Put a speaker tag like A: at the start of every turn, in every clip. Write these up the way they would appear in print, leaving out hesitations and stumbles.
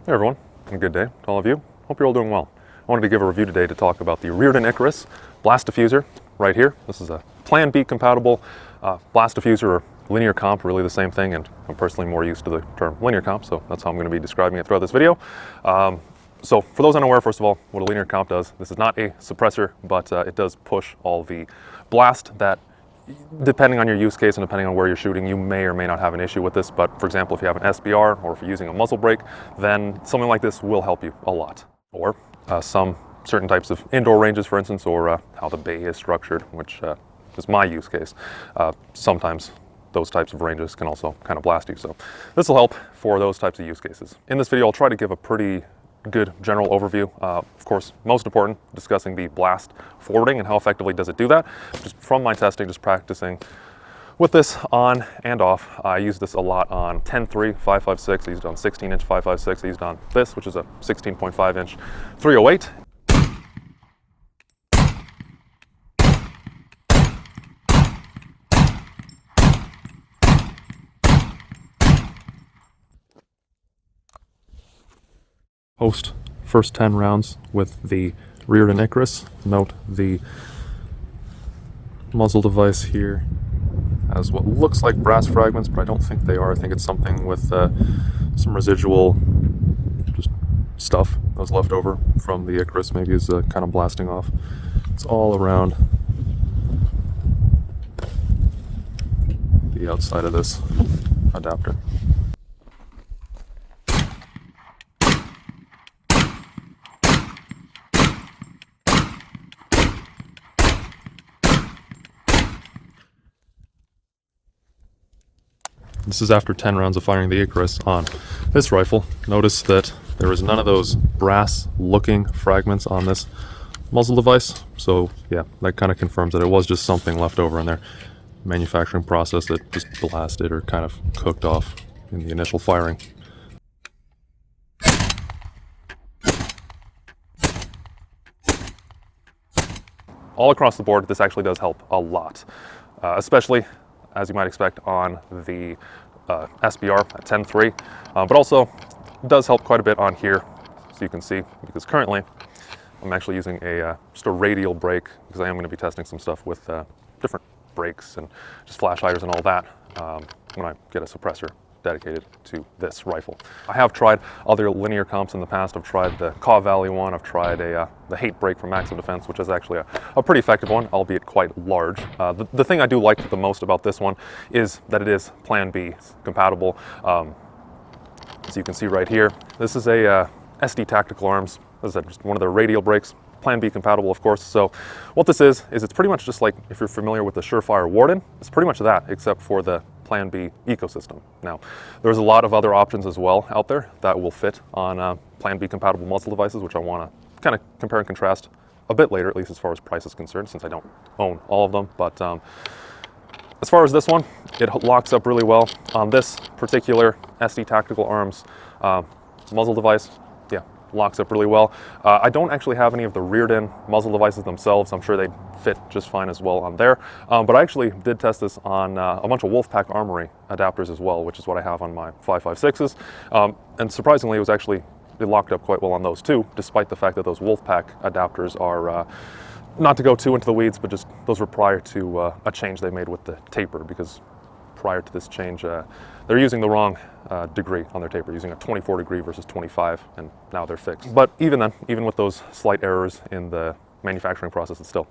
A: Hey everyone, and good day to all of you. Hope you're all doing well. I wanted to give a review today to talk about the Rearden Icarus blast diffuser right here. This is a Plan B compatible blast diffuser, or linear comp, really the same thing, and I'm personally more used to the term linear comp, so that's how I'm going to be describing it throughout this video. So for those unaware, first of all, what a linear comp does, this is not a suppressor, but it does push all the blast that, depending on your use case and depending on where you're shooting, you may or may not have an issue with this. But for example, if you have an SBR or if you're using a muzzle brake, then something like this will help you a lot. Or some certain types of indoor ranges, for instance, or how the bay is structured, which is my use case. Sometimes those types of ranges can also kind of blast you. So this will help for those types of use cases. In this video, I'll try to give a pretty good general overview. Of course, most important, discussing the blast forwarding and how effectively does it do that. Just from my testing, just practicing with this on and off. I use this a lot on 10.3, 5.56. I used it on 16-inch 5.56. I used it on this, which is a 16.5-inch 308. Post first 10 rounds with the Rearden Icarus. Note the muzzle device here has what looks like brass fragments, but I don't think they are. I think it's something with some residual just stuff that was left over from the Icarus, maybe is kind of blasting off. It's all around the outside of this adapter. This is after 10 rounds of firing the Icarus on this rifle. Notice that there is none of those brass looking fragments on this muzzle device. So yeah, that kind of confirms that it was just something left over in their manufacturing process that just blasted or kind of cooked off in the initial firing. All across the board, this actually does help a lot, especially as you might expect on the SBR at 10.3, but also does help quite a bit on here, so you can see, because currently I'm actually using just a radial brake, because I am going to be testing some stuff with different brakes and just flash hiders and all that when I get a suppressor dedicated to this rifle. I have tried other linear comps in the past. I've tried the Caw Valley one. I've tried the Hate brake from Maximum Defense, which is actually a pretty effective one, albeit quite large. The thing I do like the most about this one is that it is Plan B compatible. As you can see right here, this is a SD Tactical Arms. This is just one of their radial brakes. Plan B compatible, of course. So what this is it's pretty much just like, if you're familiar with the Surefire Rearden, it's pretty much that, except for the Plan B ecosystem. Now, there's a lot of other options as well out there that will fit on Plan B compatible muzzle devices, which I want to kind of compare and contrast a bit later, at least as far as price is concerned, since I don't own all of them. But as far as this one, it locks up really well on this particular SD Tactical Arms muzzle device. Yeah, locks up really well. I don't actually have any of the Rearden muzzle devices themselves. I'm sure they'd fit just fine as well on there. But I actually did test this on a bunch of Wolfpack Armory adapters as well, which is what I have on my 5.56s. And surprisingly, it locked up quite well on those too, despite the fact that those Wolfpack adapters are, not to go too into the weeds, but just those were prior to a change they made with the taper, because prior to this change, they're using the wrong degree on their taper, using a 24 degree versus 25, and now they're fixed. But even then, even with those slight errors in the manufacturing process, it still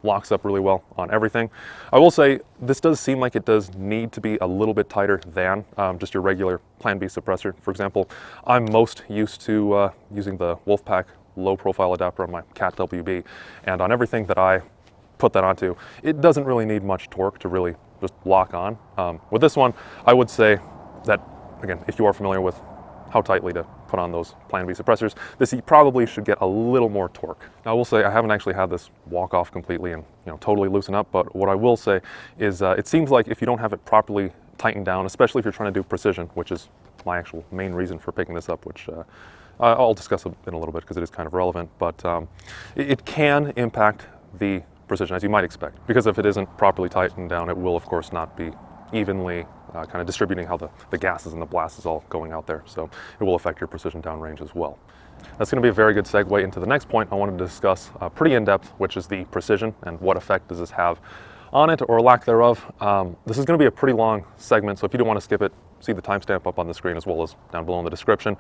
A: locks up really well on everything. I will say this does seem like it does need to be a little bit tighter than just your regular Plan B suppressor. For example, I'm most used to using the Wolfpack low profile adapter on my Cat WB, and on everything that I put that onto, it doesn't really need much torque to really just lock on. With this one, I would say that, again, if you are familiar with how tightly to put on those Plan B suppressors, this probably should get a little more torque. Now, I will say I haven't actually had this walk off completely and totally loosen up, but what I will say is it seems like if you don't have it properly tightened down, especially if you're trying to do precision, which is my actual main reason for picking this up, which I'll discuss in a little bit because it is kind of relevant, but it can impact the precision, as you might expect, because if it isn't properly tightened down, it will of course not be evenly kind of distributing how the gases and the blast is all going out there. So it will affect your precision downrange as well. That's going to be a very good segue into the next point I wanted to discuss pretty in depth, which is the precision and what effect does this have on it or lack thereof. This is going to be a pretty long segment, so if you don't want to skip it, see the timestamp up on the screen as well as down below in the description.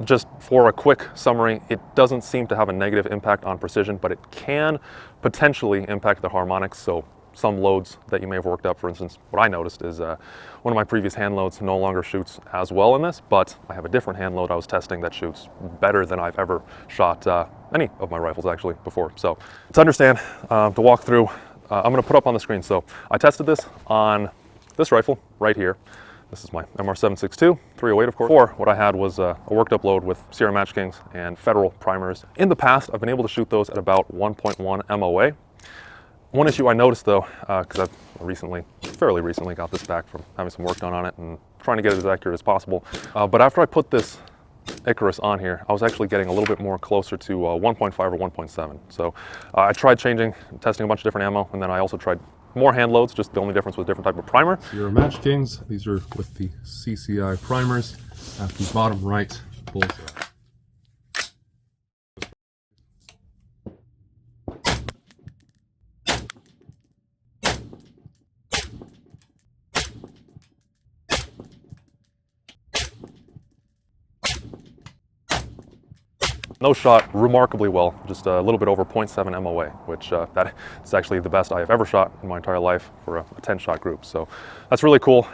A: Just for a quick summary, it doesn't seem to have a negative impact on precision, but it can potentially impact the harmonics. So some loads that you may have worked up, for instance, what I noticed is one of my previous hand loads no longer shoots as well in this, but I have a different hand load I was testing that shoots better than I've ever shot any of my rifles actually before. So to understand, to walk through, I'm going to put up on the screen. So I tested this on this rifle right here. This is my MR762, 308 of course. Before, what I had was a worked up load with Sierra Match Kings and Federal primers. In the past, I've been able to shoot those at about 1.1 MOA. One issue I noticed though, because I've fairly recently got this back from having some work done on it and trying to get it as accurate as possible. But after I put this Icarus on here, I was actually getting a little bit more closer to 1.5 or 1.7. So I tried testing a bunch of different ammo, and then I also tried more hand loads, just the only difference was a different type of primer.
B: Sierra Match Kings, these are with the CCI primers at the bottom right bullseye.
A: Those shot remarkably well, just a little bit over 0.7 MOA, which that is actually the best I have ever shot in my entire life for a 10-shot group. So that's really cool.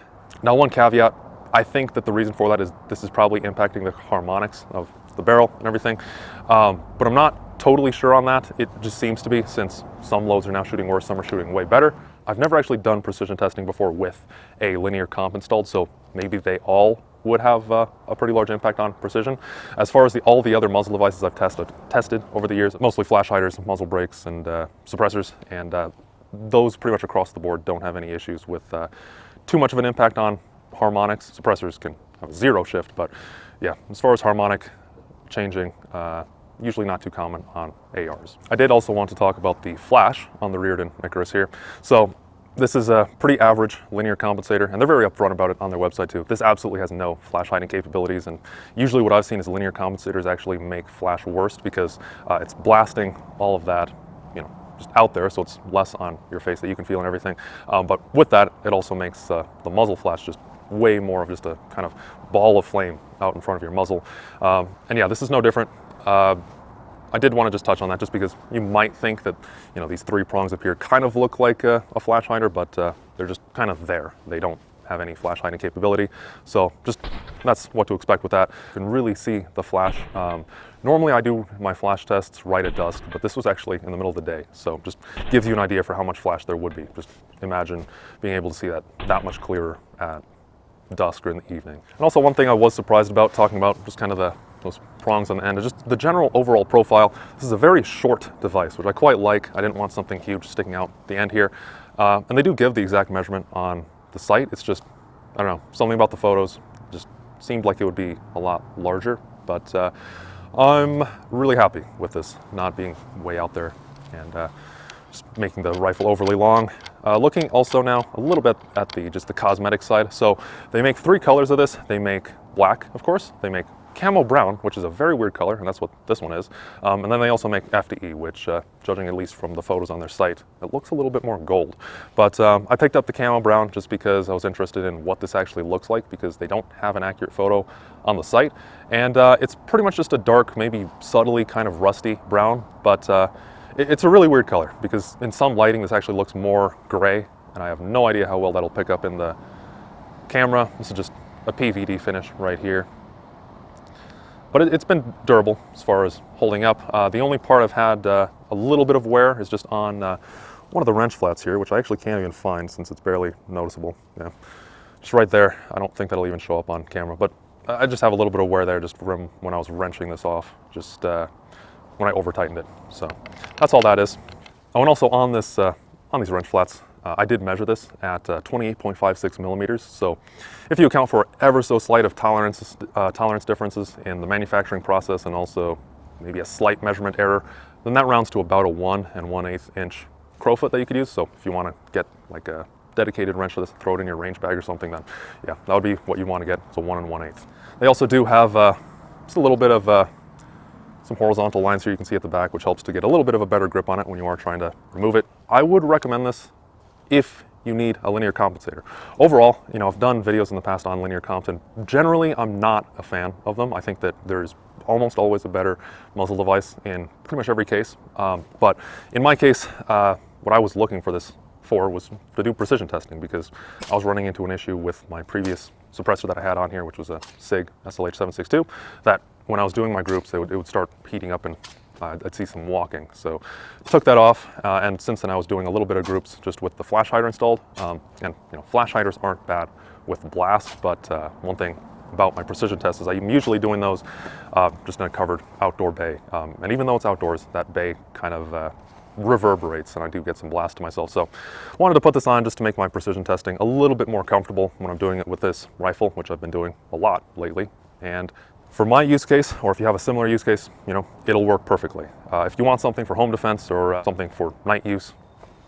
A: Now, one caveat, I think that the reason for that is this is probably impacting the harmonics of the barrel and everything, but I'm not totally sure on that. It just seems to be, since some loads are now shooting worse, some are shooting way better. I've never actually done precision testing before with a linear comp installed, so maybe they all would have a pretty large impact on precision. As far as all the other muzzle devices I've tested over the years, mostly flash hiders, muzzle brakes, and suppressors, and those pretty much across the board don't have any issues with too much of an impact on harmonics. Suppressors can have a zero shift, but yeah, as far as harmonic changing, usually not too common on ARs. I did also want to talk about the flash on the Rearden Icarus here. So this is a pretty average linear compensator, and they're very upfront about it on their website too. This absolutely has no flash hiding capabilities, and usually what I've seen is linear compensators actually make flash worse because it's blasting all of that, just out there, so it's less on your face that you can feel and everything. But with that, it also makes the muzzle flash just way more of just a kind of ball of flame out in front of your muzzle. And yeah, this is no different. I did want to just touch on that just because you might think that, these three prongs up here kind of look like a flash hider, but they're just kind of there. They don't have any flash hiding capability. So just that's what to expect with that. You can really see the flash. Normally I do my flash tests right at dusk, but this was actually in the middle of the day. So just gives you an idea for how much flash there would be. Just imagine being able to see that much clearer at dusk or in the evening. And also one thing I was surprised about, talking about just kind of those prongs on the end, is just the general overall profile. This is a very short device, which I quite like. I didn't want something huge sticking out the end here. And they do give the exact measurement on the site. It's just, I don't know, something about the photos just seemed like it would be a lot larger, but I'm really happy with this not being way out there and just making the rifle overly long. Looking also now a little bit at just the cosmetic side. So they make three colors of this. They make black, of course. They make camo brown, which is a very weird color, and that's what this one is. And then they also make FDE, which, judging at least from the photos on their site, it looks a little bit more gold. But I picked up the camo brown just because I was interested in what this actually looks like, because they don't have an accurate photo on the site. And it's pretty much just a dark, maybe subtly kind of rusty brown, but it's a really weird color because in some lighting this actually looks more gray, and I have no idea how well that'll pick up in the camera. This is just a PVD finish right here. But it's been durable as far as holding up. The only part I've had a little bit of wear is just on one of the wrench flats here, which I actually can't even find since it's barely noticeable. Yeah, just right there. I don't think that'll even show up on camera, but I just have a little bit of wear there just from when I was wrenching this off, just when I over-tightened it. So that's all that is. Oh, and also on this, on these wrench flats, I did measure this at 28.56 millimeters. So if you account for ever so slight of tolerance differences in the manufacturing process and also maybe a slight measurement error, then that rounds to about a 1 1/8 inch crowfoot that you could use. So if you want to get like a dedicated wrench for this, throw it in your range bag or something, then yeah, that would be what you want to get. It's a 1 1/8. They also do have just a little bit of some horizontal lines here you can see at the back, which helps to get a little bit of a better grip on it when you are trying to remove it. I would recommend this if you need a linear compensator. Overall, you know, I've done videos in the past on linear comps, and generally I'm not a fan of them. I think that there's almost always a better muzzle device in pretty much every case. But in my case, what I was looking for this for was to do precision testing, because I was running into an issue with my previous suppressor that I had on here, which was a SIG SLH762, that when I was doing my groups, it would start heating up and I'd see some walking. So took that off, and since then I was doing a little bit of groups just with the flash hider installed. And you know, flash hiders aren't bad with blast, but one thing about my precision tests is I'm usually doing those just in a covered outdoor bay. And even though it's outdoors, that bay kind of reverberates and I do get some blast to myself. So wanted to put this on just to make my precision testing a little bit more comfortable when I'm doing it with this rifle, which I've been doing a lot lately. And for my use case, or if you have a similar use case, you know, it'll work perfectly. If you want something for home defense or something for night use,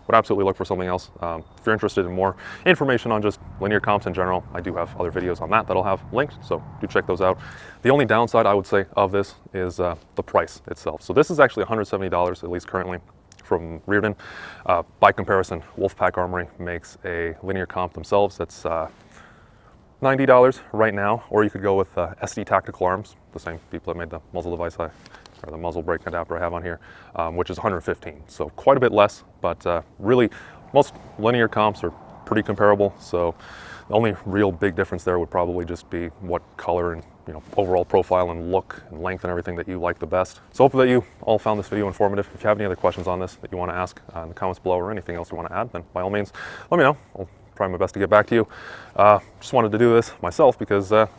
A: would absolutely look for something else. If you're interested in more information on just linear comps in general, I do have other videos on that that'll have linked, so do check those out. The only downside I would say of this is the price itself. So this is actually $170, at least currently, from Rearden. By comparison, Wolfpack Armory makes a linear comp themselves that's $90 right now, or you could go with SD Tactical Arms, the same people that made the muzzle device or the muzzle brake adapter I have on here, which is $115. So quite a bit less, but really most linear comps are pretty comparable. So the only real big difference there would probably just be what color and, you know, overall profile and look and length and everything that you like the best. So hopefully that you all found this video informative. If you have any other questions on this that you want to ask in the comments below, or anything else you want to add, then by all means, let me know. I'll try my best to get back to you. Just wanted to do this myself because saw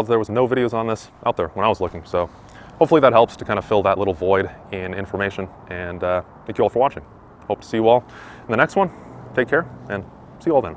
A: that there was no videos on this out there when I was looking. So hopefully that helps to kind of fill that little void in information, and thank you all for watching. Hope to see you all in the next one. Take care and see you all then.